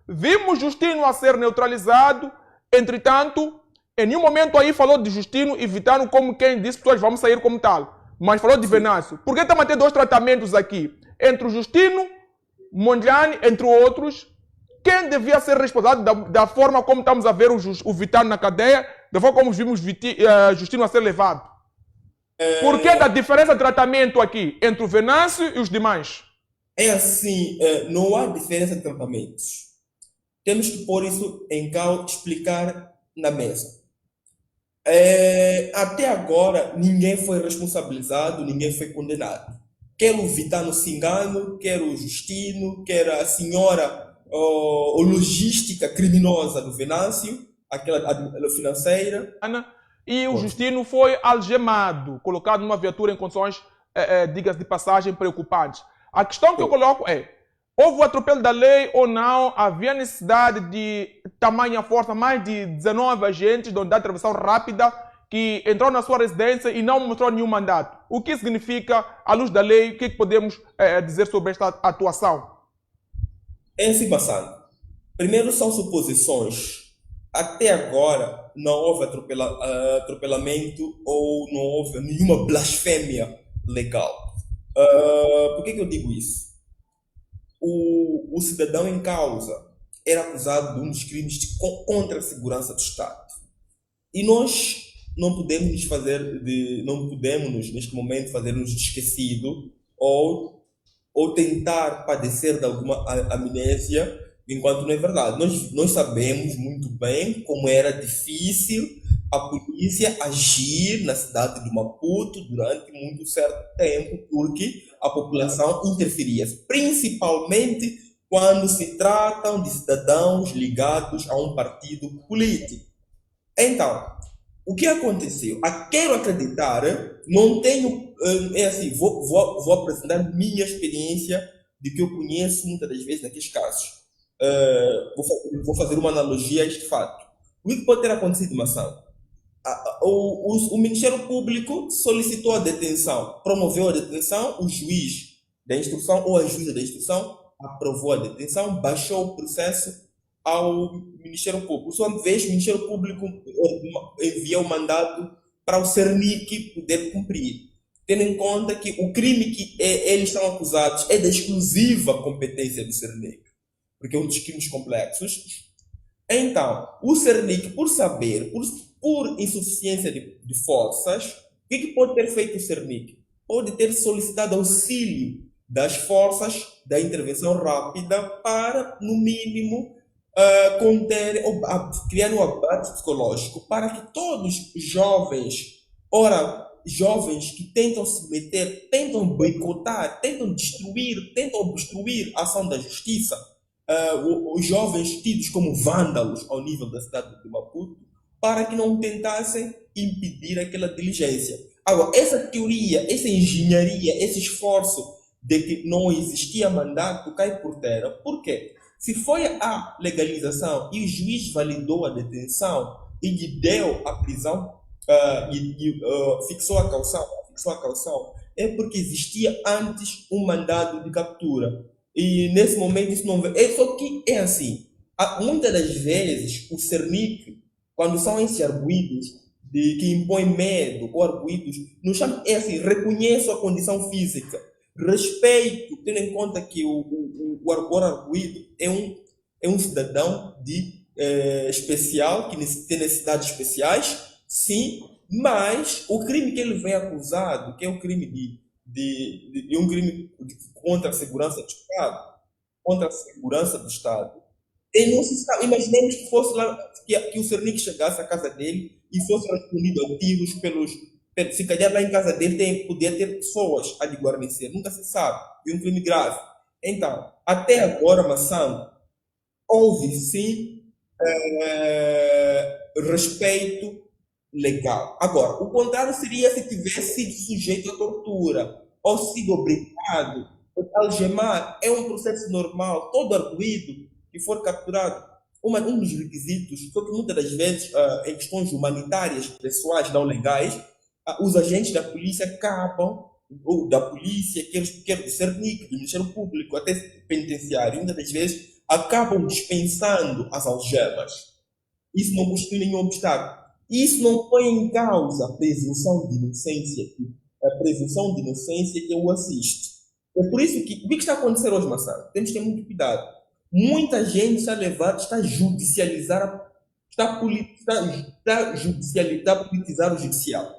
Vimos Justino a ser neutralizado, entretanto, em nenhum momento aí falou de Justino, evitando como quem disse, pessoas vamos sair como tal. Mas falou de Venâncio. Por que estamos a ter dois tratamentos aqui? Entre o Justino, Mondlane, entre outros, quem devia ser responsável da forma como estamos a ver o Vitano na cadeia, da forma como vimos Justino a ser levado? Por que da diferença de tratamento aqui entre o Venâncio e os demais? É assim, não há diferença de tratamentos. Temos que pôr isso em causa, explicar na mesa. Até agora, ninguém foi responsabilizado, ninguém foi condenado. Quer o Vitano Cingano, quer o Justino, quer a senhora logística criminosa do Venâncio, aquela financeira. E o Pronto. Justino foi algemado, colocado numa viatura em condições, diga-se de passagem, preocupantes. A questão que eu coloco é, houve o atropelo da lei ou não? Havia necessidade de tamanha força, mais de 19 agentes de unidade de intervenção rápida que entrou na sua residência e não mostrou nenhum mandato. O que significa, à luz da lei, o que podemos dizer sobre esta atuação? É assim, Bassano. Primeiro são suposições. Até agora não houve atropelamento ou não houve nenhuma blasfêmia legal. Por que eu digo isso? O cidadão em causa era acusado de um dos crimes contra a segurança do Estado. E nós não podemos não podemos neste momento fazer-nos de esquecido ou tentar padecer de alguma amnésia, enquanto não é verdade. Nós sabemos muito bem como era difícil a polícia agir na cidade de Maputo durante muito certo tempo, porque a população interferia, principalmente quando se tratam de cidadãos ligados a um partido político. Então, o que aconteceu? Quero acreditar, não tenho. É assim, vou apresentar minha experiência de que eu conheço muitas das vezes naqueles casos. Vou fazer uma analogia a este fato. O que pode ter acontecido, Maçã? O Ministério Público solicitou a detenção, promoveu a detenção, o juiz da instrução ou a juíza da instrução aprovou a detenção, baixou o processo ao Ministério Público. Por sua vez, o Ministério Público enviou o mandado para o Cernic poder cumprir, tendo em conta que o crime que eles estão acusados é da exclusiva competência do Cernic, porque é um dos crimes complexos. Então, o Cernic, por saber, por insuficiência de forças, o que pode ter feito o Cernic? Pode ter solicitado auxílio das forças da intervenção rápida para, no mínimo, conter ou criar um abate psicológico para que todos os jovens que tentam se meter, tentam boicotar, tentam destruir, tentam obstruir a ação da justiça, os jovens tidos como vândalos ao nível da cidade de Maputo, para que não tentassem impedir aquela diligência. Agora, essa teoria, essa engenharia, esse esforço de que não existia mandato cai por terra. Por quê? Se foi a legalização e o juiz validou a detenção e lhe deu a prisão fixou a caução, é porque existia antes um mandado de captura. E nesse momento isso não vê. Só que é assim. Muitas das vezes o Cernic, quando são esses arguídos que impõem medo ou arguídos, nos chamam, é assim, reconheço a condição física, respeito, tendo em conta que o arguído é um cidadão especial, que tem necessidades especiais, sim, mas o crime que ele vem acusado, que é um crime um crime contra a segurança do Estado, contra a segurança do Estado, e não se sabe, imaginemos que fosse lá, que o Cernic chegasse à casa dele e fosse respondido a tiros se calhar lá em casa dele podia ter pessoas a lhe guarnecer, nunca se sabe, é um crime grave. Então, até agora, Maçã, houve sim respeito legal. Agora, o contrário seria se tivesse sido sujeito à tortura ou sido obrigado a algemar. É um processo normal. Todo arguido que for capturado, um dos requisitos, só que muitas das vezes, em questões humanitárias, pessoais, não legais, os agentes da polícia acabam, ou da polícia, quer do Cernic, do Ministério Público, até penitenciário, muitas das vezes acabam dispensando as algemas. Isso não constitui nenhum obstáculo. Isso não põe em causa a presunção de inocência, que eu assisto. É por isso que o que está acontecendo hoje, Massaro? Temos que ter muito cuidado. Muita gente está a judicializar, está a politizar o judicial.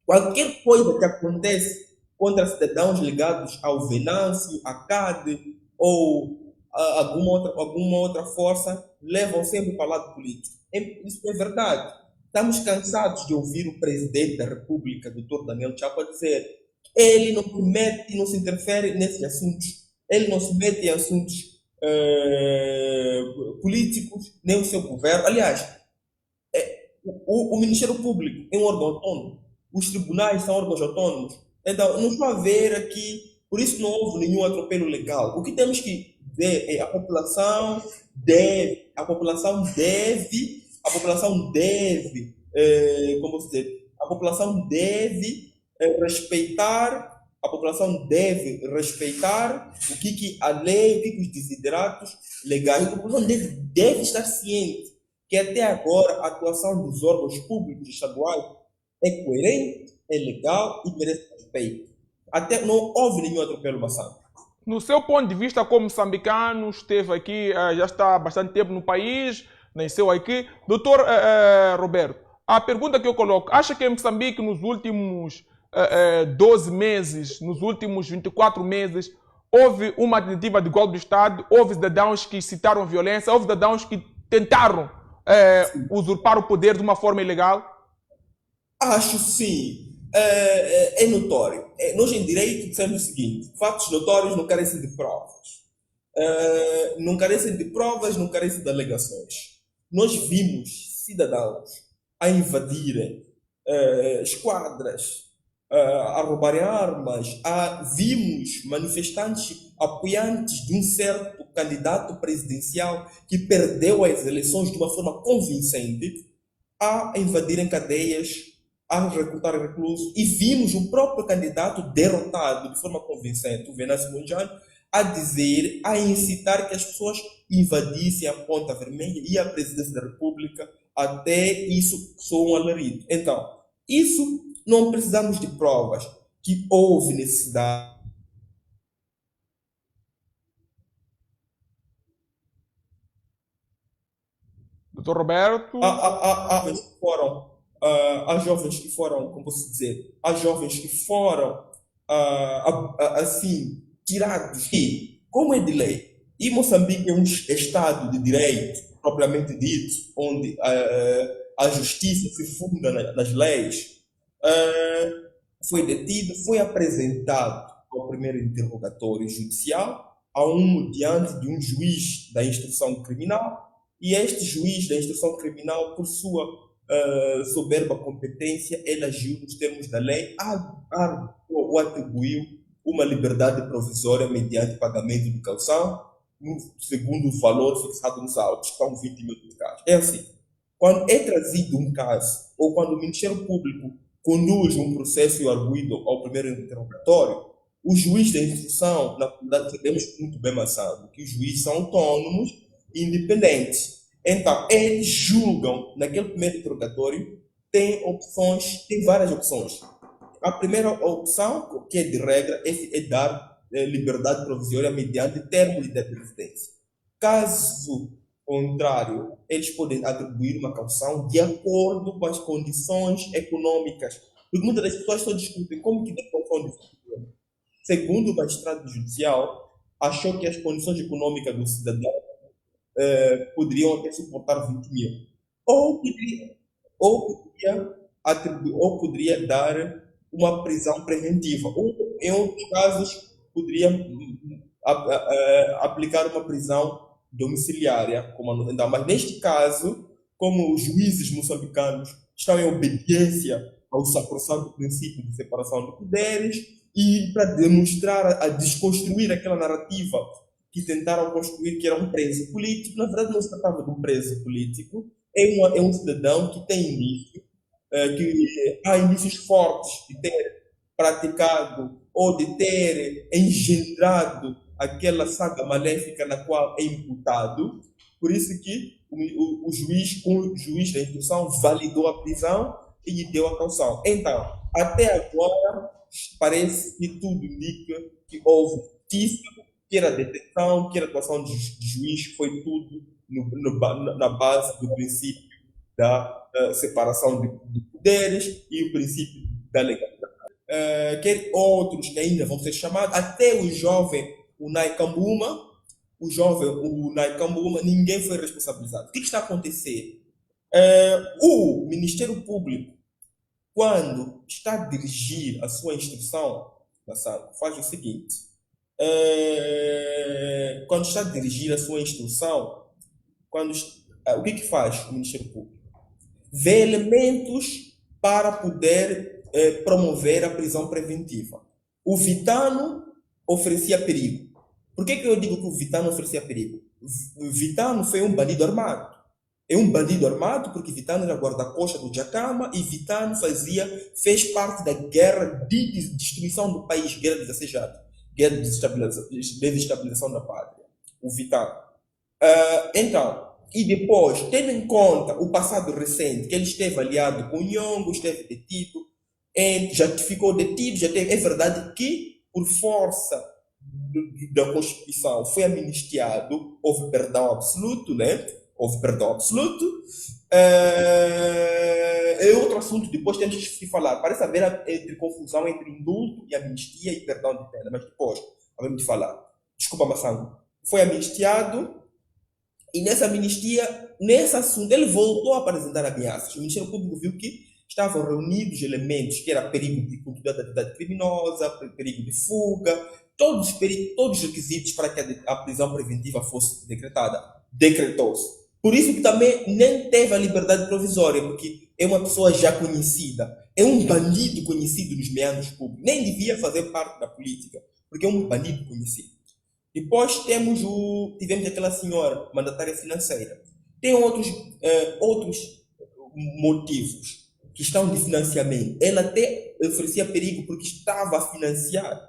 Qualquer coisa que acontece contra cidadãos ligados ao Venâncio, à CAD ou a alguma outra força, levam sempre para o lado político. Isso é verdade. Estamos cansados de ouvir o presidente da República, Dr. Daniel Chapo, dizer que ele não se mete, não se interfere nesses assuntos. Ele não se mete em assuntos políticos, nem o seu governo. Aliás, o Ministério Público é um órgão autônomo. Os tribunais são órgãos autônomos. Então, não estou a ver aqui, por isso não houve nenhum atropelo legal. O que temos que dizer é a população deve, como se diz, a população deve respeitar, o que a lei, o que os desideratos legais, a população deve estar ciente que até agora a atuação dos órgãos públicos estaduais é coerente, é legal e merece respeito. Até não houve nenhum atropelo maçã. No seu ponto de vista como moçambicano, esteve aqui, já está há bastante tempo no país, nasceu aqui. Doutor Roberto, a pergunta que eu coloco, acha que em Moçambique nos últimos 12 meses, nos últimos 24 meses, houve uma tentativa de golpe de Estado, houve cidadãos que citaram violência, houve cidadãos que tentaram usurpar o poder de uma forma ilegal? Acho sim. É notório. Nós em direito dizemos o seguinte: fatos notórios não carecem de provas. Não carecem de provas, não carecem de alegações. Nós vimos cidadãos a invadirem esquadras, a roubarem armas, vimos manifestantes apoiantes de um certo candidato presidencial que perdeu as eleições de uma forma convincente, a invadirem cadeias, a recrutar reclusos, e vimos o próprio candidato derrotado de forma convincente, o Venâncio Mondlane, a incitar que as pessoas invadissem a Ponta Vermelha e a presidência da República, até isso soa um alarido. Então, isso não precisamos de provas que houve necessidade. Doutor Roberto? Há jovens que foram, como posso dizer, há jovens que foram, assim, tirados. E, como é de lei, e Moçambique é um Estado de direito, propriamente dito, onde a justiça se funda nas leis, foi detido, foi apresentado ao primeiro interrogatório judicial, diante de um juiz da instrução criminal, e este juiz da instrução criminal, por sua soberba competência, ele agiu nos termos da lei, o atribuiu uma liberdade provisória mediante pagamento de caução, segundo o valor fixado nos autos, que são 20 mil de caso. É assim, quando é trazido um caso, ou quando o Ministério Público conduz um processo e arguido ao primeiro interrogatório, o juiz da instrução, na verdade, sabemos muito bem, Massado, que os juízes são autônomos e independentes. Então, eles julgam, naquele primeiro interrogatório, tem várias opções. A primeira opção, que é de regra, é dar liberdade provisória mediante termo de residência. Caso contrário, eles podem atribuir uma caução de acordo com as condições econômicas. Porque muitas das pessoas só discutem como que dá caução de cidadão. Segundo o magistrado judicial, achou que as condições econômicas do cidadão poderiam até suportar 20 mil. Ou poderia dar uma prisão preventiva. Ou, em outros casos, poderia aplicar uma prisão domiciliária. Mas neste caso, como os juízes moçambicanos estão em obediência ao sacrosanto princípio de separação de poderes, e para demonstrar, a desconstruir aquela narrativa que tentaram construir que era um preso político, na verdade não se tratava de um preso político, é um cidadão que tem início, que há indícios fortes de ter praticado ou de ter engendrado aquela saga maléfica na qual é imputado. Por isso que o juiz da instrução validou a prisão e lhe deu a caução. Então, até agora, parece que tudo indica que houve justiça, quer a detenção, quer a atuação de juiz, foi tudo na base do princípio da separação de poderes e o princípio da legalidade. Quer outros que ainda vão ser chamados, até o jovem Unai Kambuma, ninguém foi responsabilizado. O que está a acontecer? O Ministério Público, quando está a dirigir a sua instrução, faz o seguinte: quando está a dirigir a sua instrução, o que faz o Ministério Público? Vê elementos para poder promover a prisão preventiva. O Vitano oferecia perigo. Por que eu digo que o Vitano oferecia perigo? O Vitano foi um bandido armado. É um bandido armado porque Vitano era guarda-costa do Jacama e Vitano fez parte da guerra de destruição do país, guerra de 16 anos, guerra de desestabilização da pátria. O Vitano. Então, e depois, tendo em conta o passado recente, que ele esteve aliado com o Nhongo, esteve detido, já ficou detido, é verdade que, por força da Constituição, foi amnistiado, houve perdão absoluto, né? Houve perdão absoluto. É outro assunto, depois temos que falar. Parece haver confusão entre indulto e amnistia e perdão de pena, mas depois havemos de falar. Desculpa, Massango. Foi amnistiado. E nessa amnistia, nesse assunto, ele voltou a apresentar ameaças. O Ministério Público viu que estavam reunidos elementos que era perigo de controle da atividade criminosa, perigo de fuga, todos os requisitos para que a prisão preventiva fosse decretada. Decretou-se. Por isso que também nem teve a liberdade provisória, porque é uma pessoa já conhecida, é um bandido conhecido nos meandros públicos, nem devia fazer parte da política, porque é um bandido conhecido. Depois tivemos aquela senhora mandatária financeira. Tem outros motivos que estão de financiamento. Ela até oferecia perigo porque estava a financiar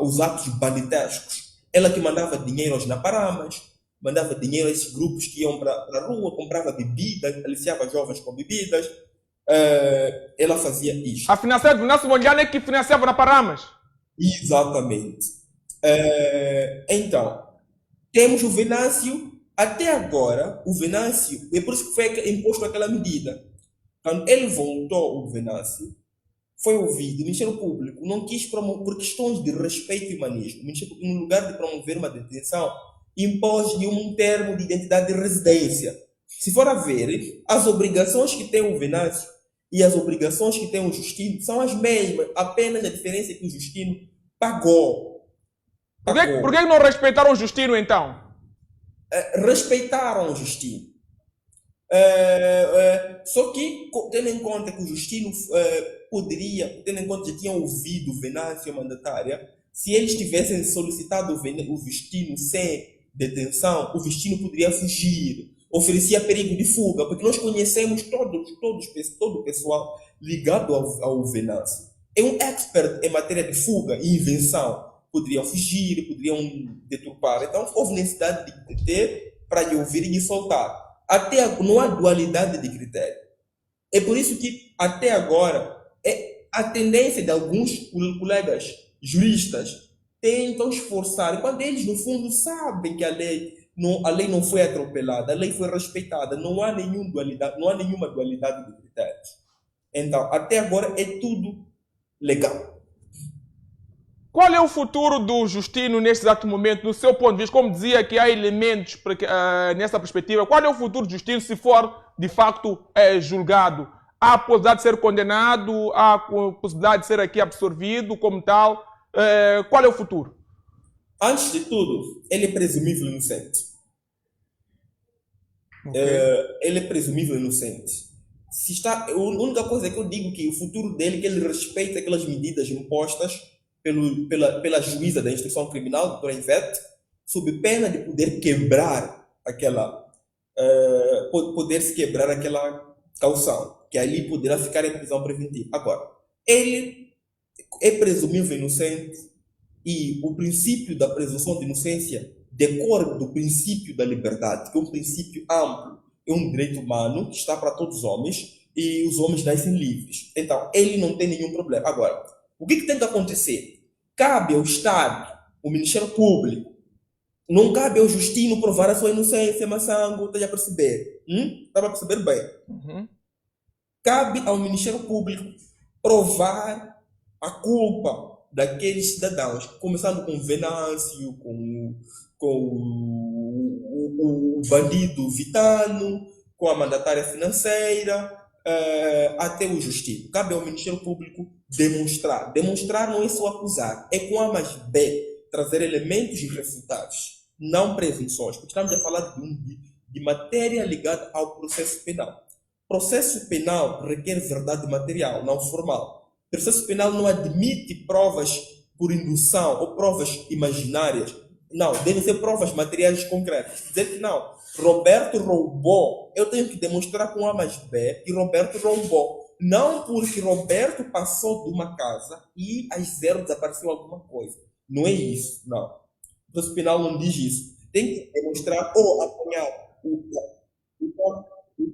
os atos bandidescos. Ela que mandava dinheiro aos Naparamas, mandava dinheiro a esses grupos que iam para a rua, comprava bebidas, aliciava jovens com bebidas. Ela fazia isso. A financiar do Venâncio Mondlane é que financiava Naparamas? Exatamente. Então, temos o Venâncio. Até agora, o Venâncio, é por isso que foi imposto aquela medida. Quando ele voltou, o Venâncio foi ouvido. O Ministério Público não quis promover, por questões de respeito e humanismo. O Ministério Público, no lugar de promover uma detenção, impôs-lhe um termo de identidade de residência. Se for a ver, as obrigações que tem o Venâncio e as obrigações que tem o Justino são as mesmas, apenas a diferença é que o Justino pagou. Por que não respeitaram o Justino, então? Respeitaram o Justino. Só que, tendo em conta que o Justino tendo em conta que já tinham ouvido o Venâncio mandatária, se eles tivessem solicitado o Justino sem detenção, o Justino poderia fugir. Oferecia perigo de fuga, porque nós conhecemos todo o pessoal ligado ao Venâncio. É um expert em matéria de fuga e invenção. Poderiam fugir, poderiam deturpar. Então, houve necessidade de deter para lhe ouvir e lhe soltar. Não há dualidade de critério. É por isso que, até agora, a tendência de alguns colegas juristas tentam esforçar, quando eles, no fundo, sabem que a lei não foi atropelada, a lei foi respeitada, não há nenhuma dualidade de critérios. Então, até agora, é tudo legal. Qual é o futuro do Justino neste exato momento, do seu ponto de vista? Como dizia que há elementos nessa perspectiva, qual é o futuro do Justino se for, de facto, julgado? Há a possibilidade de ser condenado? Há a possibilidade de ser aqui absorvido como tal? Qual é o futuro? Antes de tudo, ele é presumível inocente. Okay. Ele é presumível inocente. A única coisa que eu digo que o futuro dele é que ele respeita aquelas medidas impostas pela juíza da instrução criminal, a doutora Ivete, sob pena de poder poder-se quebrar aquela caução, que ali poderá ficar em prisão preventiva. Agora, ele é presumível inocente e o princípio da presunção de inocência decorre do princípio da liberdade, que é um princípio amplo, é um direito humano que está para todos os homens e os homens nascem livres. Então, ele não tem nenhum problema. Agora, o que tem que acontecer? Cabe ao Estado, o Ministério Público, não cabe ao Justino provar a sua inocência, Massango, está a perceber? Está a perceber bem? Uhum. Cabe ao Ministério Público provar a culpa daqueles cidadãos, começando com o Venâncio, com o bandido Vitano, com a mandatária financeira, até o Justino. Cabe ao Ministério Público demonstrar. Demonstrar não é só acusar, é com A mais B, trazer elementos irrefutáveis, não presunções, porque estamos a falar de matéria ligada ao processo penal. Processo penal requer verdade material, não formal. Processo penal não admite provas por indução ou provas imaginárias. Não, devem ser provas materiais concretas. Dizer que não, Roberto roubou, eu tenho que demonstrar com A mais B que Roberto roubou. Não porque Roberto passou de uma casa e às 0 desapareceu alguma coisa. Não é isso, não. O processo penal não diz isso. Tem que demonstrar ou apanhar o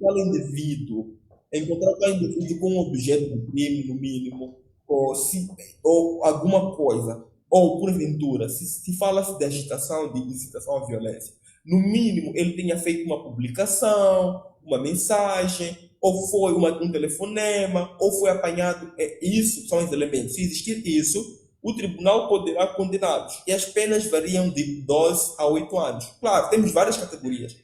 tal indivíduo, encontrar o tal indivíduo com um objeto de crime, no mínimo, ou alguma coisa, ou porventura, se fala-se de agitação, de incitação à violência, no mínimo ele tenha feito uma publicação, uma mensagem, ou foi um telefonema, ou foi apanhado. Isso são os elementos. Se existir isso, o tribunal poderá condená-los. E as penas variam de 12 a 8 anos. Claro, temos várias categorias.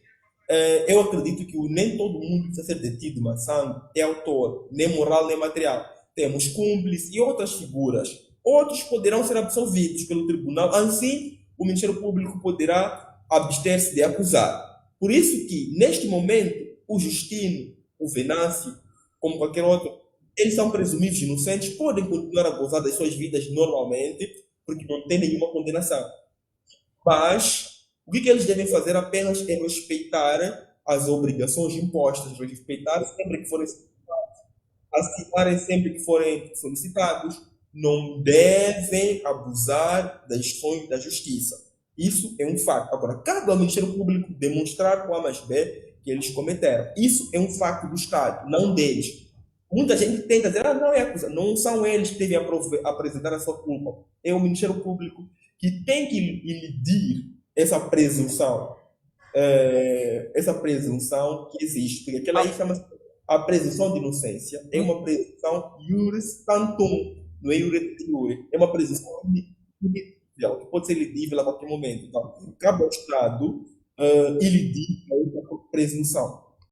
Eu acredito que nem todo mundo que precisa ser detido, Massango, é autor, nem moral, nem material. Temos cúmplices e outras figuras. Outros poderão ser absolvidos pelo tribunal. Assim, o Ministério Público poderá abster-se de acusar. Por isso que, neste momento, o Justino, o Venâncio, como qualquer outro, eles são presumidos inocentes, podem continuar a gozar das suas vidas normalmente, porque não tem nenhuma condenação. Mas o que eles devem fazer apenas é respeitar as obrigações impostas, respeitar sempre que forem assinarem sempre que forem solicitados, não devem abusar das ações da justiça. Isso é um facto. Agora, cabe ao Ministério Público demonstrar com A mais B que eles cometeram. Isso é um facto do Estado, não deles. Muita gente tenta dizer, não é acusação. Não são eles que devem apresentar a sua culpa. É o Ministério Público que tem que ilidir essa presunção que existe, porque aquela aí chama-se a presunção de inocência, é uma presunção iuris tantum, não é iure de iure, é uma presunção ilidível, que pode ser ilidível a qualquer momento. Então, cabe ao Estado ilidir essa presunção.